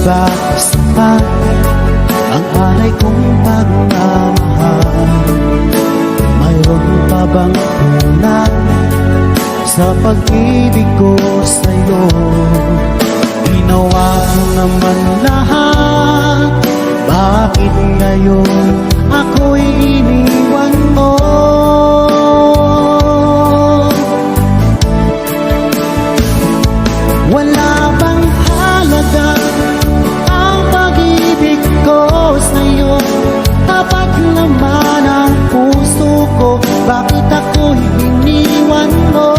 Bakit sapat ang alay kong pagmamahal? Mayroon pa bang kulang sa pag-ibig ko sa'yo? Ginawa ko naman lahat, bakit ngayon ako'y iniwan mo? Wala bang halaga ang pag-ibig ko sa'yo? Tapat naman ang puso ko, bakit ako'y iniwan mo?